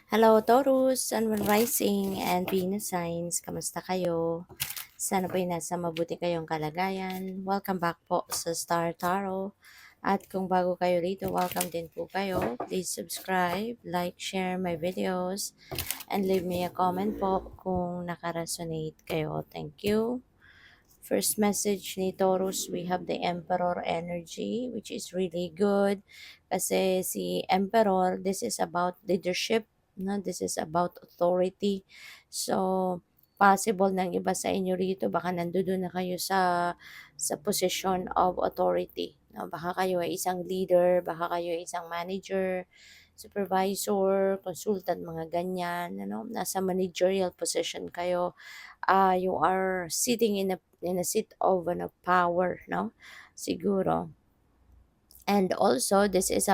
Hello, Taurus, Sun, Moon Rising, and Venus Signs. Kamusta kayo? Sana po'y nasa mabuti kayong kalagayan. Welcome back po sa Star Tarot. At kung bago kayo rito, welcome din po kayo. Please subscribe, like, share my videos, and leave me a comment po kung nakaresonate kayo. Thank you. First message ni Taurus, we have the Emperor energy, which is really good. Kasi si Emperor, this is about leadership, no? This is about authority. So, possible ng iba sa inyo rito, baka nandoon na kayo sa position of authority. No? Baka kayo ay isang leader, baka kayo ay isang manager, supervisor, consultant, mga ganyan. Ano? Nasa managerial position kayo. You are sitting in a seat of power, no? Siguro. And also, this is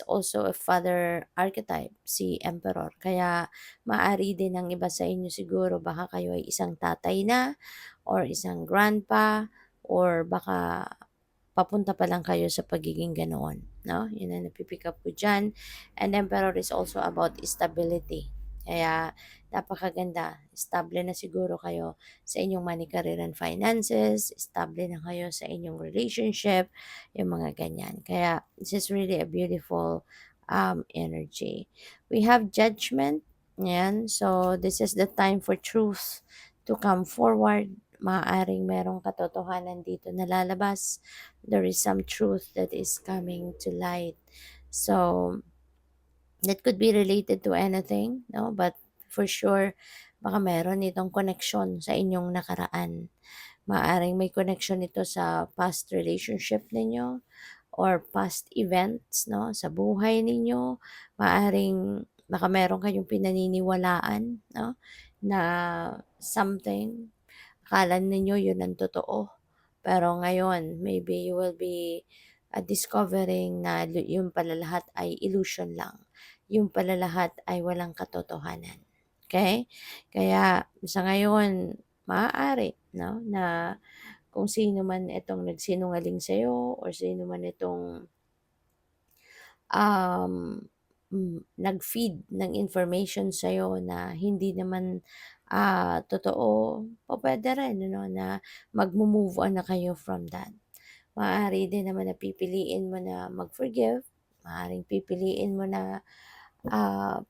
also a father archetype, si Emperor. Kaya maari din ng iba sa inyo siguro, baka kayo ay isang tatay na, or isang grandpa, or baka papunta pa lang kayo sa pagiging ganoon, no? Yun ang napipick up ko dyan. And Emperor is also about stability. Kaya napakaganda. Stable na siguro kayo sa inyong money, career, and finances. Stable na kayo sa inyong relationship. Yung mga ganyan. Kaya this is really a beautiful energy. We have judgment. Yan. So this is the time for truth to come forward. Maaaring merong katotohanan dito na lalabas. There is some truth that is coming to light. So, that could be related to anything, no? But for sure, baka meron itong connection sa inyong nakaraan. Maaring may connection ito sa past relationship ninyo or past events, no? Sa buhay ninyo. Maaring baka meron kayong pinaniniwalaan, no? Na something, akala ninyo yun ang totoo. Pero ngayon, maybe you will be discovering na yung pala lahat ay illusion lang. Yung pala lahat ay walang katotohanan. Okay? Kaya sa ngayon, maaari, no, na kung sino man itong nagsinungaling sa'yo or sino man itong um, nag-feed ng information sa'yo na hindi naman totoo, pwede rin, ano, na mag-move on na kayo from that. Maaari din naman na pipiliin mo na mag-forgive, maaaring pipiliin mo na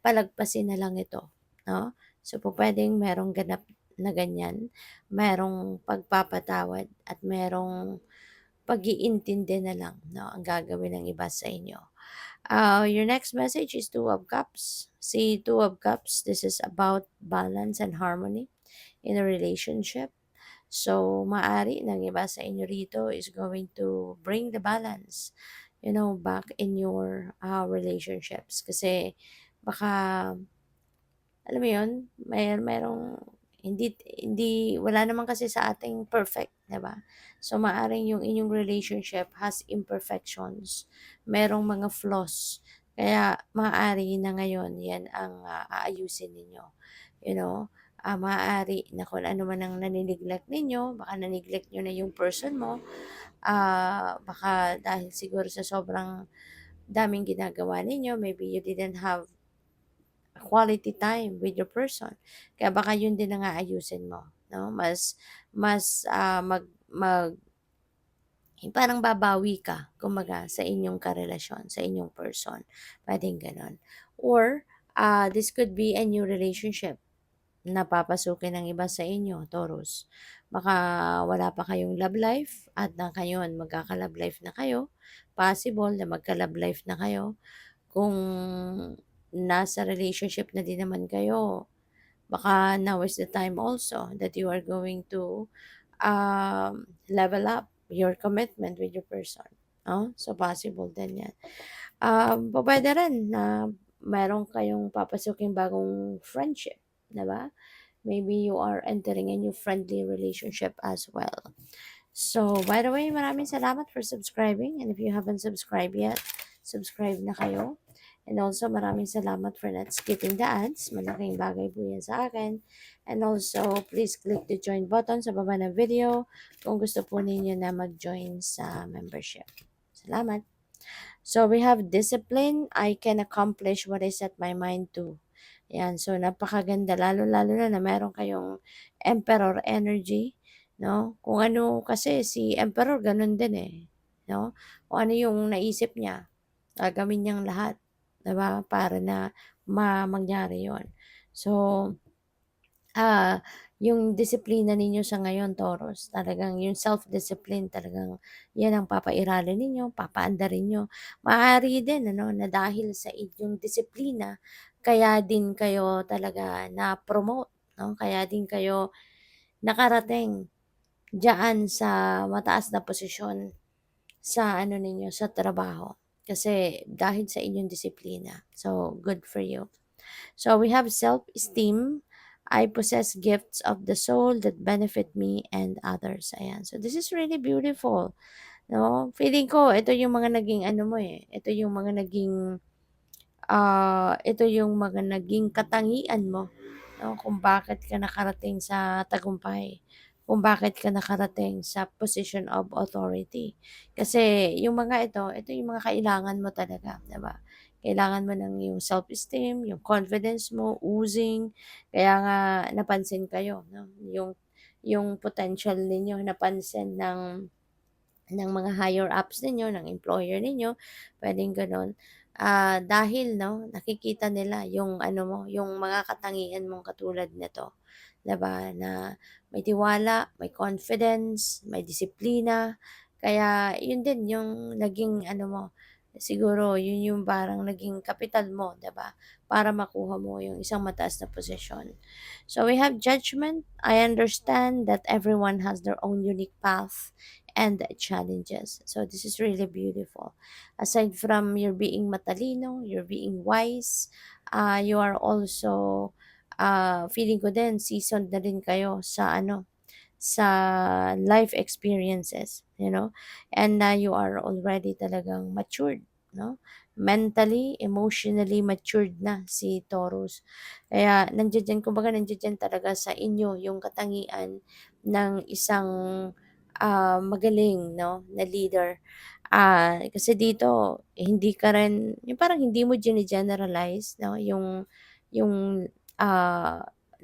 palagpasin na lang ito, no? So, pwedeng merong ganap na ganyan, merong pagpapatawad at merong pag-iintindi na lang, no, ang gagawin ng iba sa inyo. Your next message is Two of Cups. See, Two of Cups, this is about balance and harmony in a relationship. So, maari ng iba sa inyo rito is going to bring the balance, back in your relationships. Kasi, baka, alam mo yun, merong, wala naman kasi sa ating perfect, diba? So, maaring yung inyong relationship has imperfections. Merong mga flaws. Kaya, maaari na ngayon, yan ang aayusin ninyo. Maaari na kung ano man ang nanineglect ninyo, baka nanineglect nyo na yung person mo, baka dahil siguro sa sobrang daming ginagawa ninyo, maybe you didn't have quality time with your person. Kaya baka yun din ang aayusin mo, no? Mas yung parang babawi ka, kumbaga, sa inyong karelasyon, sa inyong person. Pwedeng ganon. Or, this could be a new relationship na papasukin ng iba sa inyo, Taurus. Baka wala pa kayong love life at na ngayon magkaka-love life na kayo. Possible na magka-love life na kayo. Kung nasa relationship na din naman kayo, baka now is the time also that you are going to level up your commitment with your person. No? So, possible din yan. Pwede rin na meron kayong papasukin bagong friendship. Diba? Maybe you are entering a new friendly relationship as well. So, by the way, maraming salamat for subscribing. And if you haven't subscribed yet, subscribe na kayo. And also, maraming salamat for not skipping the ads. Malaking bagay po yan sa akin. And also, please click the join button sa baba ng video kung gusto po ninyo na mag-join sa membership. Salamat! So we have discipline, I can accomplish what I set my mind to. Yan, so napakaganda lalo-lalo na meron kayong Emperor energy, 'no? Kung ano kasi si Emperor gano'n din, eh, 'no? Kung ano yung naisip niya, gagawin niyang lahat, 'di ba, para na mangyari 'yun. So, yung disiplina ninyo sa ngayon Taurus, talagang yung self-discipline talagang 'yan ang papairalin ninyo, papaandarin niyo. Maaari din ano na dahil sa inyong disiplina kaya din kayo talaga na-promote 'no, kaya din kayo nakarating diyaan sa mataas na posisyon sa ano ninyo, sa trabaho. Kasi dahil sa inyong disiplina. So, good for you. So we have self-esteem. I possess gifts of the soul that benefit me and others. Ayan. So this is really beautiful. No? Feeling ko, ito yung mga naging ano mo eh. Ito yung mga naging, ito yung mga naging katangian mo. No? Kung bakit ka nakarating sa tagumpay. Kung bakit ka nakarating sa position of authority. Kasi yung mga ito yung mga kailangan mo talaga. Diba? Kailangan mo ng yung self-esteem, yung confidence mo, oozing. Kaya nga napansin kayo, no? Yung potential ninyo napansin ng mga higher ups ninyo, ng employer ninyo, puwedeng gano'n. Dahil 'no, nakikita nila yung ano mo, yung mga katangian mong katulad nito, 'di ba, na may tiwala, may confidence, may disiplina. Kaya yun din yung naging ano mo, siguro yun yung parang naging kapital mo, 'di ba, para makuha mo yung isang mataas na posisyon. So we have judgment. I understand that everyone has their own unique path and challenges. So this is really beautiful. Aside from your being matalino, you're being wise, you are also feeling ko din seasoned na din kayo sa ano sa life experiences, and you are already talagang matured, no? Mentally, emotionally matured na si Taurus. Kaya nandiyan kumbaga nandiyan talaga sa inyo yung katangian ng isang magaling, no, na leader. Kasi dito hindi ka rin yung parang hindi mo gine-generalize, no, yung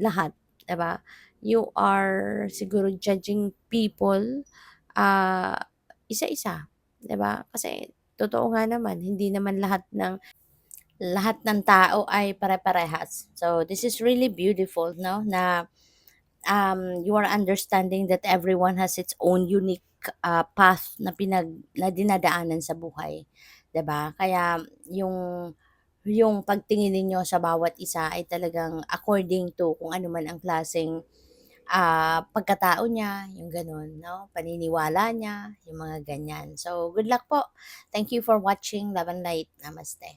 lahat, 'di ba? You are siguro judging people, ah, isa-isa, 'di ba? Kasi totoo nga naman hindi naman lahat ng tao ay pare-parehas. So this is really beautiful, no, na you are understanding that everyone has its own unique path na dinadaanan sa buhay, 'di ba? Kaya yung pagtingin ninyo sa bawat isa ay talagang according to kung ano man ang klaseng pagkatao niya, yung gano'n, 'no? Paniniwala niya, yung mga ganyan. So, good luck po. Thank you for watching. Love and light. Namaste.